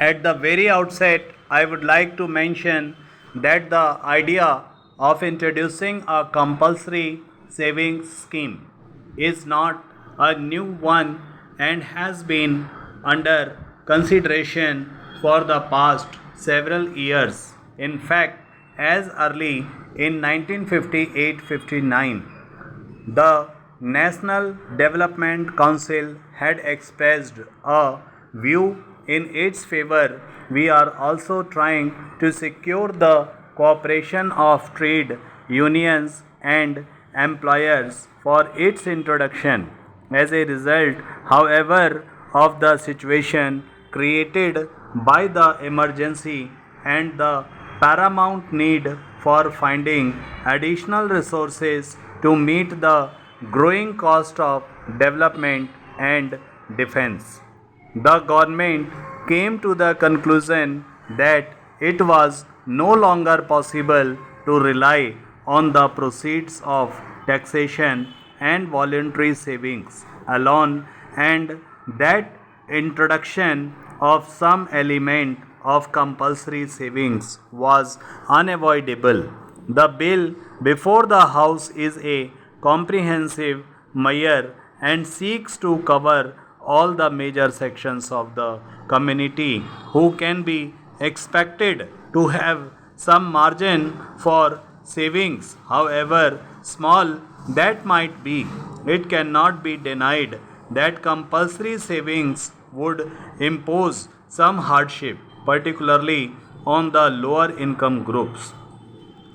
At the very outset, I would like to mention that the idea of introducing a compulsory savings scheme is not a new one and has been under consideration for the past several years. In fact, as early in 1958-59, the National Development Council had expressed a view in its favor. We are also trying to secure the cooperation of trade unions and employers for its introduction. As a result, however, of the situation created by the emergency and the paramount need for finding additional resources to meet the growing cost of development and defense. The government came to the conclusion that it was no longer possible to rely on the proceeds of taxation and voluntary savings alone, and that introduction of some element of compulsory savings was unavoidable. The bill before the House is a comprehensive measure and seeks to cover all the major sections of the community who can be expected to have some margin for savings, however small that might be. It cannot be denied that compulsory savings would impose some hardship, particularly on the lower income groups.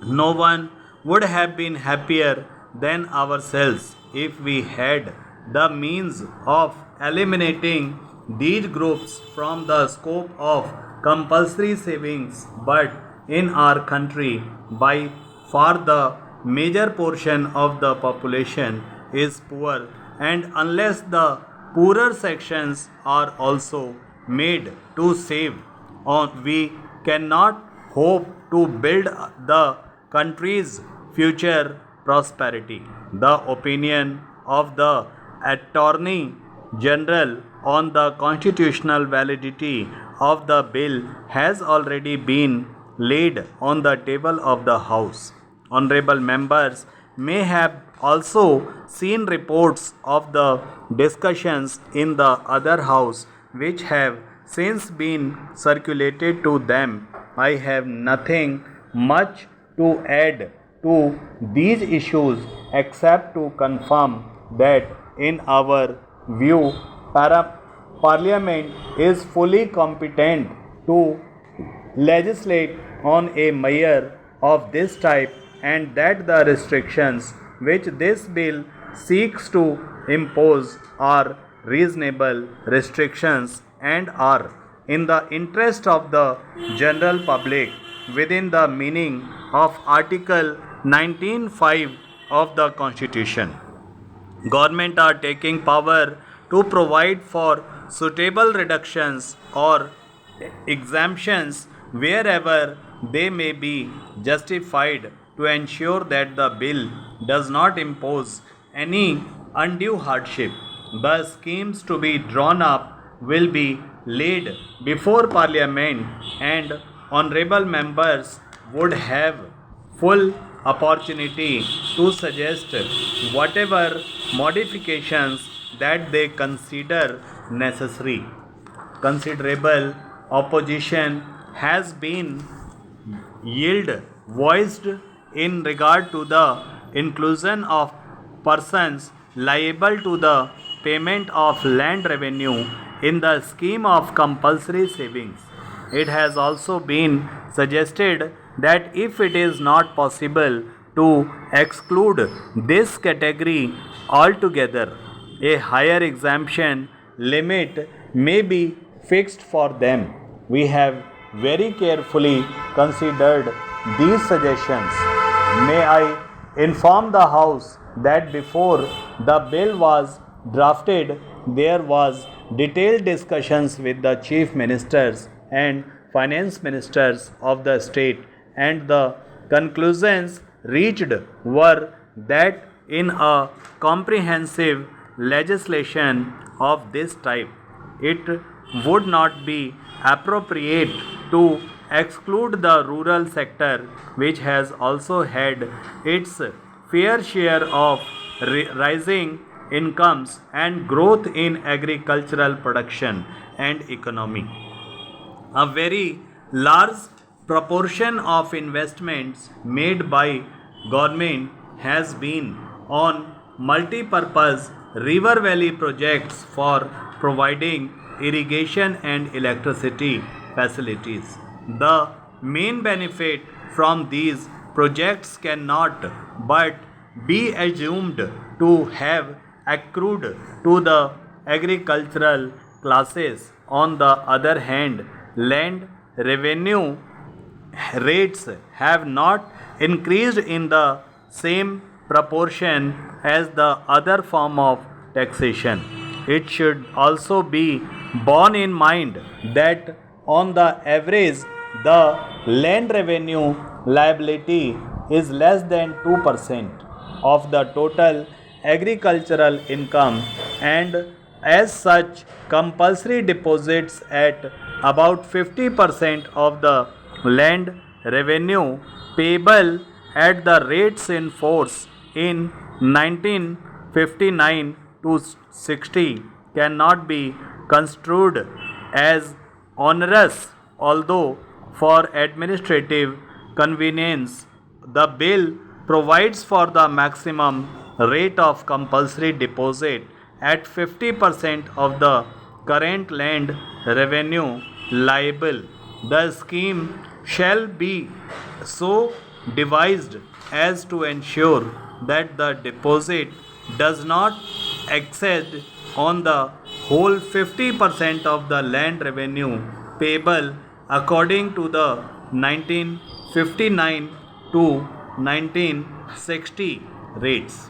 No one would have been happier than ourselves if we had the means of eliminating these groups from the scope of compulsory savings, but in our country, by far the major portion of the population is poor, and unless the poorer sections are also made to save on, we cannot hope to build the country's future prosperity. The opinion of the Attorney General on the constitutional validity of the bill has already been laid on the table of the House. Honorable members may have also seen reports of the discussions in the other House which have since been circulated to them. I have nothing much to add to these issues except to confirm that in our view Parliament is fully competent to legislate on a measure of this type, and that the restrictions which this bill seeks to impose are reasonable restrictions and are in the interest of the general public within the meaning of Article 19(5) of the Constitution. Government are taking power to provide for suitable reductions or exemptions wherever they may be justified to ensure that the bill does not impose any undue hardship. The schemes to be drawn up will be laid before Parliament, and honorable members would have full opportunity to suggest whatever modifications that they consider necessary. Considerable opposition has been voiced in regard to the inclusion of persons liable to the payment of land revenue in the scheme of compulsory savings. It has also been suggested that if it is not possible to exclude this category altogether, a higher exemption limit may be fixed for them. We have very carefully considered these suggestions. May I inform the House that before the bill was drafted, there was detailed discussions with the chief ministers and finance ministers of the state, and the conclusions reached were that in a comprehensive legislation of this type, it would not be appropriate to exclude the rural sector, which has also had its fair share of rising incomes and growth in agricultural production and economy. A very large proportion of investments made by government has been on multi-purpose river valley projects for providing irrigation and electricity facilities. The main benefit from these projects cannot but be assumed to have accrued to the agricultural classes. On the other hand, land revenue rates have not increased in the same proportion as the other form of taxation. It should also be borne in mind that on the average the land revenue liability is less than 2% of the total agricultural income, and as such compulsory deposits at about 50% of the land revenue payable at the rates in force in 1959 to 60 cannot be construed as onerous, although for administrative convenience the bill provides for the maximum rate of compulsory deposit at 50% of the current land revenue liable. The scheme shall be so devised as to ensure that the deposit does not exceed on the whole 50% of the land revenue payable according to the 1959 to 1960 rates.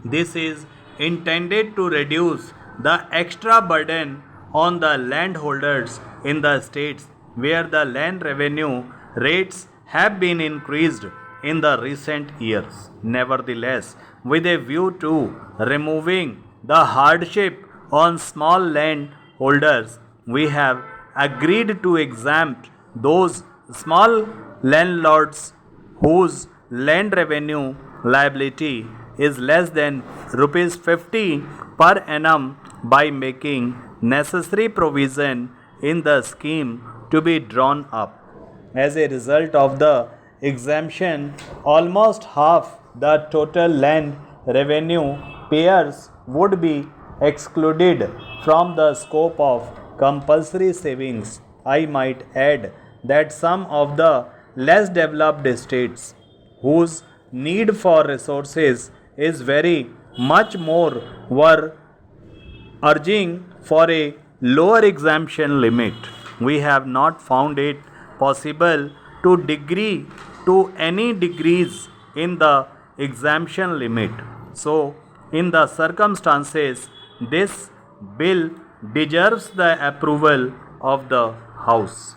This is intended to reduce the extra burden on the landholders in the states where the land revenue rates have been increased in the recent years. Nevertheless, with a view to removing the hardship on small landholders, we have agreed to exempt those small landlords whose land revenue liability is less than rupees 50 per annum by making necessary provision in the scheme to be drawn up. As a result of the exemption, almost half the total land revenue payers would be excluded from the scope of compulsory savings. I might add that some of the less developed states whose need for resources is very much more were urging for a lower exemption limit. We have not found it possible to degree to any degrees in the exemption limit. So, in the circumstances, this bill deserves the approval of the House.